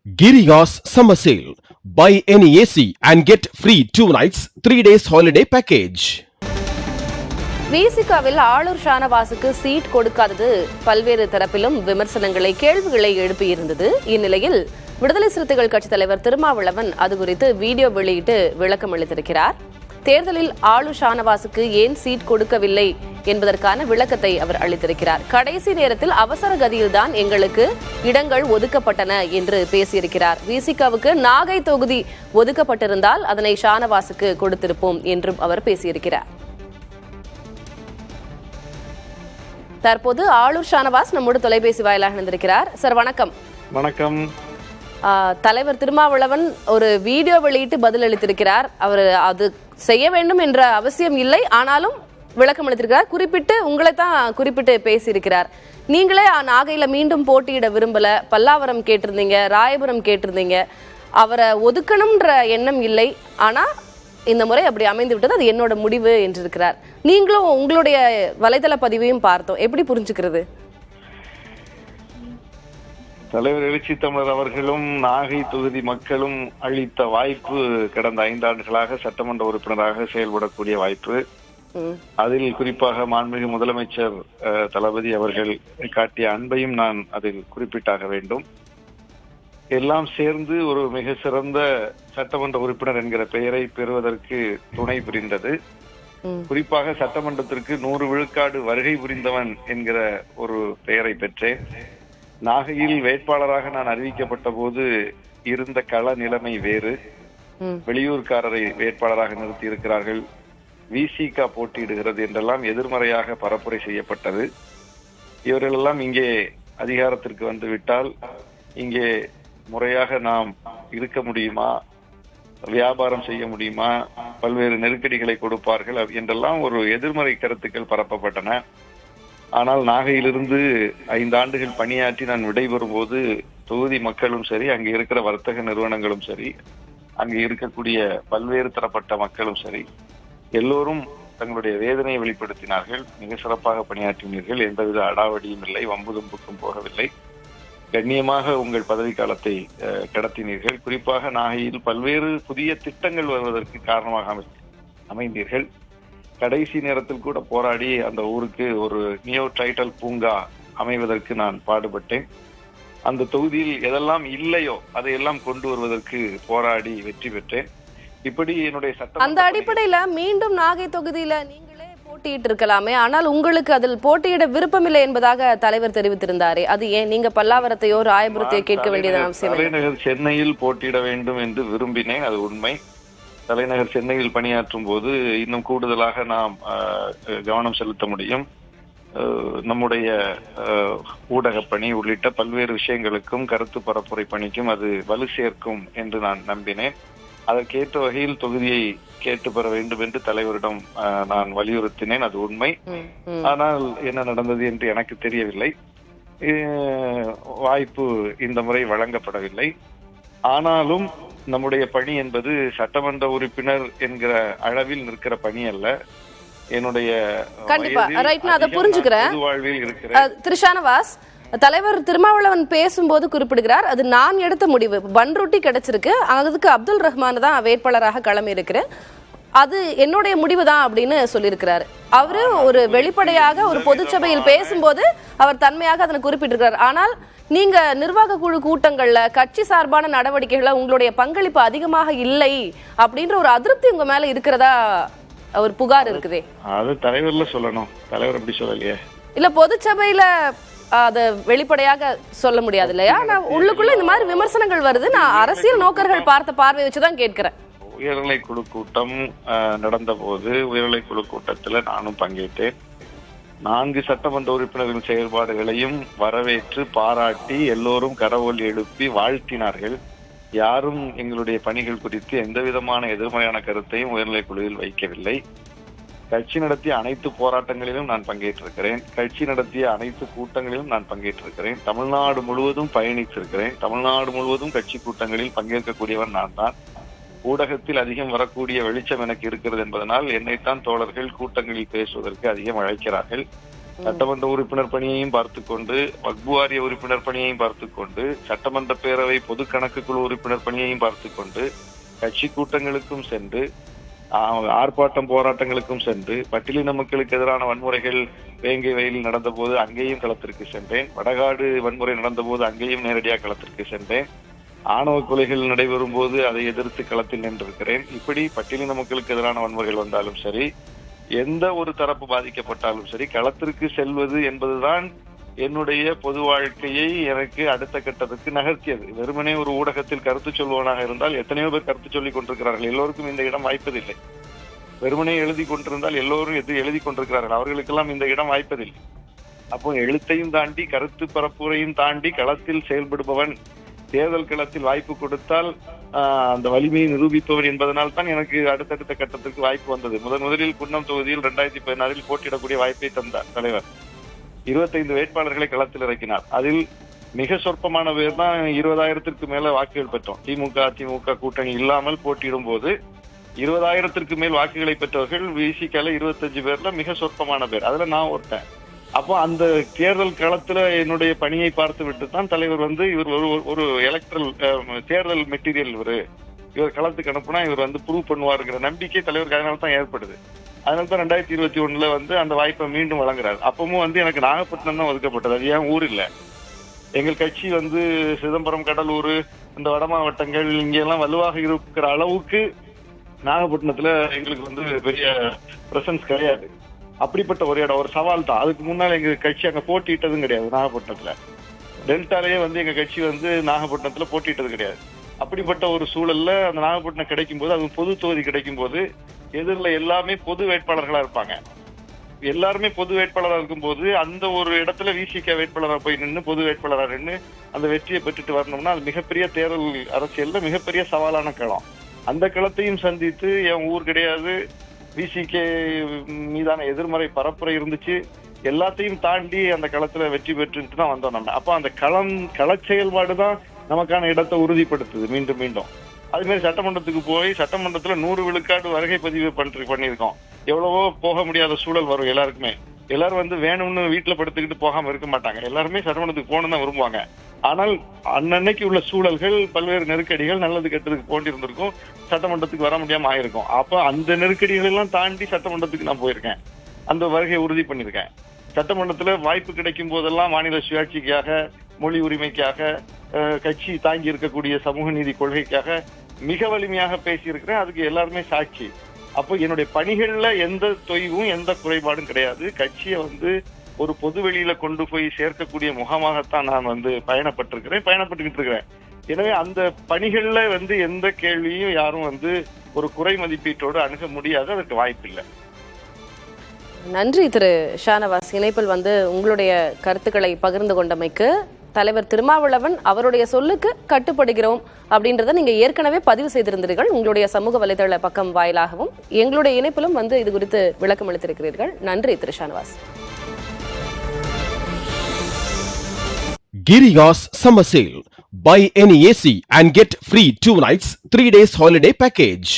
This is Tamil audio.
Giriya's summer sale. Buy any AC and get free 2 nights, 3 days holiday package. விசிகாவில் ஆளூர் ஷானவாசுக்கு சீட் கொடுக்காதது பல்வேறு தரப்பிலும் விமர்சனங்களை கேள்விகளை எழுப்பியிருந்தது. இந்நிலையில் விடுதலை சிறுத்தைகள் கட்சித் தலைவர் திருமாவளவன் அது குறித்து வீடியோ வெளியிட்டு விளக்கம் அளித்திருக்கிறார். தேர்தலில் ஆளூர் ஷானவாசுக்கு ஏன் சீட் கொடுக்கவில்லை என்பதற்கான விளக்கத்தை அவர் அளித்திருக்கிறார். கடைசி நேரத்தில் அவசர கதியில்தான் எங்களுக்கு இடங்கள் ஒதுக்கப்பட்டன என்று பேசியிருக்கிறார். விசிகாவுக்கு நாகை தொகுதி ஒதுக்கப்பட்டிருந்தால் அதனை ஷானவாசுக்கு கொடுத்திருப்போம் என்றும் அவர் பேசியிருக்கிறார். தற்போது ஆளூர் ஷானவாஸ் நம்மோடு தொலைபேசி வாயிலாக இணைந்திருக்கிறார். சார் வணக்கம். வணக்கம். தலைவர் திருமாவளவன் ஒரு வீடியோ வெளியிட்டு பதில் அளித்திருக்கிறார். அவர் அது செய்ய வேண்டும் என்ற அவசியம் இல்லை, ஆனாலும் விளக்கம் அளித்திருக்கிறார். குறிப்பிட்டு உங்களை தான் குறிப்பிட்டு பேசியிருக்கிறார். நீங்களே நாகையில மீண்டும் போட்டியிட விரும்பல, பல்லாவரம் கேட்டிருந்தீங்க, ராயபுரம் கேட்டிருந்தீங்க. அவரை ஒதுக்கணும்ன்ற எண்ணம் இல்லை, ஆனா இந்த முறை அப்படி அமைந்து விட்டது, அது என்னோட முடிவு என்றிருக்கிறார். நீங்களும் உங்களுடைய வலைதள பதிவையும் பார்த்தோம், எப்படி புரிஞ்சுக்கிறது? தலைவர் எழுச்சி தமிழர் அவர்களும் நாகை தொகுதி மக்களும் அளித்த வாய்ப்பு கடந்த 5 ஆண்டுகளாக சட்டமன்ற உறுப்பினராக செயல்படக்கூடிய வாய்ப்பு. அதில் குறிப்பாக மாண்புமிகு முதலமைச்சர் தளபதி அவர்கள் காட்டிய அன்பையும் நான் அதில் குறிப்பிட்டாக வேண்டும். எல்லாம் சேர்ந்து ஒரு மிக சிறந்த சட்டமன்ற உறுப்பினர் என்கிற பெயரை பெறுவதற்கு துணை புரிந்தது. குறிப்பாக சட்டமன்றத்திற்கு 100 விழுக்காடு வருகை புரிந்தவன் என்கிற ஒரு பெயரை பெற்றேன். நாகையில் வேட்பாளராக நான் அறிவிக்கப்பட்ட போது இருந்த கள நிலைமை வேறு. வெளியூர்காரரை வேட்பாளராக நிறுத்தி இருக்கிறார்கள், விசிகா போட்டியிடுகிறது என்றெல்லாம் எதிர்மறையாக பரப்புரை செய்யப்பட்டது. இவர்களெல்லாம் இங்கே அதிகாரத்திற்கு வந்துவிட்டால் இங்கே முறையாக நாம் இருக்க முடியுமா, வியாபாரம் செய்ய முடியுமா, பல்வேறு நெருக்கடிகளை கொடுப்பார்கள் என்றெல்லாம் ஒரு எதிர்மறை கருத்துக்கள் பரப்பப்பட்டன. ஆனால் நாகையிலிருந்து 5 ஆண்டுகள் பணியாற்றி நான் விடைபெறும் போது தொகுதி மக்களும் சரி, அங்கே இருக்கிற வர்த்தக நிறுவனங்களும் சரி, அங்கே இருக்கக்கூடிய பல்வேறு தரப்பட்ட மக்களும் சரி, எல்லோரும் தங்களுடைய வேதனையை வெளிப்படுத்தினார்கள். மிக சிறப்பாக பணியாற்றினீர்கள், எந்தவித அடாவடியும் இல்லை, வம்புதும்புக்கும் போகவில்லை, கண்ணியமாக உங்கள் பதவி காலத்தை கடத்தினீர்கள். குறிப்பாக நாகையில் பல்வேறு புதிய திட்டங்கள் வருவதற்கு காரணமாக அமைந்தீர்கள். கடைசி நேரத்தில் கூட போராடி அந்த ஊருக்கு ஒரு நியோ டைட்டல் பூங்கா அமைவதற்கு நான் பாடுபட்டேன். அந்த தொகுதியில் எதெல்லாம் இல்லையோ அதையெல்லாம் கொண்டு வருவதற்கு போராடி வெற்றி பெற்றேன். இப்படி என்னுடைய சட்டம் அந்த அடிப்படையில மீண்டும் நாகை தொகுதியில நீங்களே போட்டியிட்டு இருக்கலாமே, ஆனால் உங்களுக்கு அதில் போட்டியிட விருப்பமில்லை என்பதாக தலைவர் தெரிவித்திருந்தாரே, அது ஏன்? நீங்க பல்லாவரத்தையோ ராயபுரத்தையோ கேட்க வேண்டியது அவசியம்? தலைநகர் சென்னையில் போட்டியிட வேண்டும் என்று விரும்பினேன், அது உண்மை. தலைநகர் சென்னையில் பணியாற்றும் போது இன்னும் கூடுதலாக நாம் கவனம் செலுத்த முடியும். நம்முடைய ஊடக பணி உள்ளிட்ட பல்வேறு விஷயங்களுக்கும் கருத்து பரப்புரை பணிக்கும் அது வலு சேர்க்கும் என்று நான் நம்பினேன். அதற்கேற்ற வகையில் தொகுதியை கேட்டு பெற வேண்டும் என்று தலைவரிடம் நான் வலியுறுத்தினேன், அது உண்மை. ஆனால் என்ன நடந்தது என்று எனக்கு தெரியவில்லை. வாய்ப்பு இந்த முறை வழங்கப்படவில்லை. ஆனாலும் நம்முடைய பணி என்பது சட்டமன்ற உறுப்பினர் என்கிற அளவில் நிற்கிற பணி அல்ல. என்னுடைய திரு ஷானவாஸ், தலைவர் திருமாவளவன் பேசும்போது குறிப்பிடுகிறார், அது நான் எடுத்த முடிவு, பன்ருட்டி கிடைச்சிருக்கு, அதுக்கு அப்துல் ரஹ்மான் தான் வேட்பாளராக களம் இருக்கிறேன், அது என்னுடைய முடிவு தான் அப்படின்னு சொல்லியிருக்கிறாரு. அவரு ஒரு வெளிப்படையாக ஒரு பொதுச்சபையில் பேசும்போது அவர் தன்மையாக அதனை குறிப்பிட்டிருக்கிறார். ஆனால் நீங்க நிர்வாக குழு கூட்டங்கள்ல கட்சி சார்பான நடவடிக்கைகளை உங்களுடைய பங்களிப்பு அதிகமாக இல்லை அப்படின்ற ஒரு அதிருப்தி உங்க மேல இருக்கிறதா ஒரு புகார் இருக்குதே. அது தலைவர்ல சொல்லணும், தலைவர் அப்படி சொல்லலையே. இல்ல பொதுச்சபையில அத வெளிப்படையாக சொல்ல முடியாது இல்லையா? நான் உள்ளுக்குள்ள இந்த மாதிரி விமர்சனங்கள் வருது, நான் அரசியல் நோக்கர்கள் பார்த்த பார்வை வச்சுதான் கேட்கிறேன். உயர்நிலை குழு கூட்டம் நடந்த போது உயர்நிலை குழு கூட்டத்துல நானும் பங்கேற்றேன். 4 சட்டமன்ற உறுப்பினர்களின் செயல்பாடுகளையும் வரவேற்று பாராட்டி எல்லோரும் கரவொலி எழுப்பி வாழ்த்தினார்கள். யாரும் எங்களுடைய பணிகள் குறித்து எந்த விதமான எதிர்மறையான கருத்தையும் உயர்நிலை குழுவில் வைக்கவில்லை. கட்சி நடத்திய அனைத்து போராட்டங்களிலும் நான் பங்கேற்றிருக்கிறேன், கட்சி நடத்திய அனைத்து கூட்டங்களிலும் நான் பங்கேற்றிருக்கிறேன், தமிழ்நாடு முழுவதும் பயணித்திருக்கிறேன், தமிழ்நாடு முழுவதும் கட்சி கூட்டங்களில் பங்கேற்கக்கூடியவன் நான் தான். ஊடகத்தில் அதிகம் வரக்கூடிய வெளிச்சம் எனக்கு இருக்கிறது என்பதனால் என்னைத்தான் தோழர்கள் கூட்டங்களில் பேசுவதற்கு அதிகம் அழைக்கிறார்கள். சட்டமன்ற உறுப்பினர் பணியையும் பார்த்துக்கொண்டு, வக்பு வாரிய உறுப்பினர் பணியையும் பார்த்துக்கொண்டு, சட்டமன்ற பேரவை பொது கணக்கு குழு உறுப்பினர் பணியையும் பார்த்துக்கொண்டு, கட்சி கூட்டங்களுக்கும் சென்று, ஆர்ப்பாட்டம் போராட்டங்களுக்கும் சென்று, பட்டியலின மக்களுக்கு எதிரான வன்முறைகள் வேங்கை வயலில் நடந்த போது அங்கேயும் களத்திற்கு சென்றேன். வடகாடு வன்முறை நடந்த போது அங்கேயும் நேரடியாக களத்திற்கு சென்றேன். ஆணவ கொலைகள் நடைபெறும் போது அதை எதிர்த்து களத்தில் நின்றிருக்கிறேன். இப்படி பட்டியலின மக்களுக்கு எதிரான வன்முறைகள் வந்தாலும் சரி, எந்த ஒரு தரப்பு பாதிக்கப்பட்டாலும் சரி, களத்திற்கு செல்வது என்பதுதான் என்னுடைய பொது வாழ்க்கையை எனக்கு அடுத்த கட்டத்துக்கு நகர்த்தியது. வெறுமனே ஒரு ஊடகத்தில் கருத்து சொல்பவனாக இருந்தால் எத்தனையோ பேர் கருத்து சொல்லிக் கொண்டிருக்கிறார்கள். எல்லோருக்கும் இந்த இடம் வாய்ப்பதில்லை. வெறுமனே எழுதி கொண்டிருந்தால் எல்லோரும் எழுதி கொண்டிருக்கிறார்கள். அவர்களுக்கெல்லாம் இந்த இடம் வாய்ப்பதில்லை. அப்போ எழுத்தையும் தாண்டி, கருத்து பரப்புரையும் தாண்டி களத்தில் செயல்படுபவன், தேர்தல் களத்தில் வாய்ப்பு கொடுத்தால் அந்த வலிமையை நிரூபிப்பவர் என்பதனால் தான் எனக்கு அடுத்தடுத்த கட்டத்திற்கு வாய்ப்பு வந்தது. முதலில் குன்னம் தொகுதியில் 2016 போட்டியிடக்கூடிய வாய்ப்பை தந்தார் தலைவர். 25 வேட்பாளர்களை களத்தில் இறக்கினார். அதில் மிக சொற்பமான பேர் தான் 20,000ற்கு மேல வாக்குகள் பெற்றோம். அதிமுக கூட்டணி இல்லாமல் போட்டியிடும் போது 20,000ற்கு மேல் வாக்குகளை பெற்றவர்கள் விசிகால 25 பேர்ல மிக சொற்பமான பேர். அதுல நான் ஒருத்தன். அப்போ அந்த தேர்தல் களத்துல என்னுடைய பணியை பார்த்து விட்டு தான் தலைவர் இவர் ஒரு எலக்ட்ரல் தேர்தல் மெட்டீரியல், இவர் களத்துக்கு அனுப்புனா இவர் ப்ரூவ் பண்ணுவாருங்கிற நம்பிக்கை தலைவருக்கு அதனால தான் ஏற்படுது. அதனால தான் 2021 அந்த வாய்ப்பை மீண்டும் வழங்குறாரு. அப்பவும் எனக்கு நாகப்பட்டினம் தான் ஒதுக்கப்பட்டது. அது ஏன் ஊர் இல்ல. எங்கள் கட்சி சிதம்பரம், கடலூர், இந்த வட மாவட்டங்கள் இங்கெல்லாம் வலுவாக இருக்கிற அளவுக்கு நாகப்பட்டினத்துல எங்களுக்கு பெரிய பிரசன்ஸ் கிடையாது. அப்படிப்பட்ட ஒரு இடம், ஒரு சவால் தான். அதுக்கு முன்னால எங்க கட்சி அங்க போட்டியிட்டதும் கிடையாது. நாகப்பட்டினத்துல டெல்டாலேயே எங்க கட்சி நாகப்பட்டினத்துல போட்டியிட்டது கிடையாது. அப்படிப்பட்ட ஒரு சூழல்ல அந்த நாகப்பட்டினம் கிடைக்கும் போது, அது பொது தொகுதி கிடைக்கும் போது, எதிரில் எல்லாமே பொது வேட்பாளர்களா இருப்பாங்க. எல்லாருமே பொது வேட்பாளராக இருக்கும்போது அந்த ஒரு இடத்துல விசிக வேட்பாளராக போய் நின்று பொது வேட்பாளராக நின்று அந்த வெற்றியை பெற்றுட்டு வரணும்னா அது மிகப்பெரிய தேர்தல் அரசியல்ல மிகப்பெரிய சவாலான களம். அந்த களத்தையும் சந்தித்து என் ஊர் கிடையாது, விசிகே மீதான எதிர்மறை பரப்புரை இருந்துச்சு, எல்லாத்தையும் தாண்டி அந்த களத்துல வெற்றி பெற்றுட்டு தான் வந்தோம் நம்ம. அப்போ அந்த கள செயல்பாடு தான் நமக்கான இடத்தை உறுதிப்படுத்துது மீண்டும் மீண்டும். அது மாதிரி சட்டமன்றத்துக்கு போய் சட்டமன்றத்துல 100 விழுக்காடு வருகை பதிவு பண்ணியிருக்கோம். எவ்வளவோ போக முடியாத சூழல் வரும் எல்லாருக்குமே. எல்லாரும் வேணும்னு வீட்டுல படுத்துக்கிட்டு போகாம இருக்க மாட்டாங்க. எல்லாருமே சட்டமன்றத்துக்கு போகணும் தான் விரும்புவாங்க. ஆனால் அன்னன்னைக்கு உள்ள சூழல்கள், பல்வேறு நெருக்கடிகள், நல்லது கெட்டதுக்கு போட்டிருந்திருக்கும், சட்டமன்றத்துக்கு வர முடியாம ஆயிருக்கும். அப்ப அந்த நெருக்கடிகள் எல்லாம் தாண்டி சட்டமன்றத்துக்கு நான் போயிருக்கேன், அந்த வருகையை உறுதி பண்ணியிருக்கேன். சட்டமன்றத்துல வாய்ப்பு கிடைக்கும் போதெல்லாம் மாநில சுயாட்சிக்காக, மொழி உரிமைக்காக, கட்சி தாங்கி இருக்கக்கூடிய சமூக நீதி கொள்கைக்காக மிக வலிமையாக பேசியிருக்கிறேன். அதுக்கு எல்லாருமே சாட்சி. அப்போ என்னுடைய பணிகள்ல எந்த தொய்வும் எந்த குறைபாடும் கிடையாது. கட்சியை ஒரு பொது வெளியில கொண்டு போய் சேர்க்கக்கூடிய முகமாகத்தான் நான் பயணப்பட்டுக்கிட்டு இருக்கிறேன். எனவே அந்த பணிகள்ல எந்த கேள்வியும் யாரும் ஒரு குறை மதிப்பீட்டோடு அணுக முடியாது, அதற்கு வாய்ப்பில்லை. நன்றி திரு ஷானவாஸ். இணைப்பில் உங்களுடைய கருத்துக்களை பகிர்ந்து கொண்டமைக்கு. தலைவர் திருமாவளவன் அவருடைய சொல்லுக்கு கட்டுப்படுகிறோம் அப்படின்றத நீங்க ஏற்கனவே பதிவு செய்திருந்தீர்கள் உங்களுடைய சமூக வலைதள பக்கம் வாயிலாகவும். எங்களுடைய இணைப்பிலும் இது குறித்து விளக்கம் அளித்திருக்கிறீர்கள். நன்றி திரு Shanavas. Giriya's Summer Sale. Buy any AC and get free 2 nights, 3 days holiday package.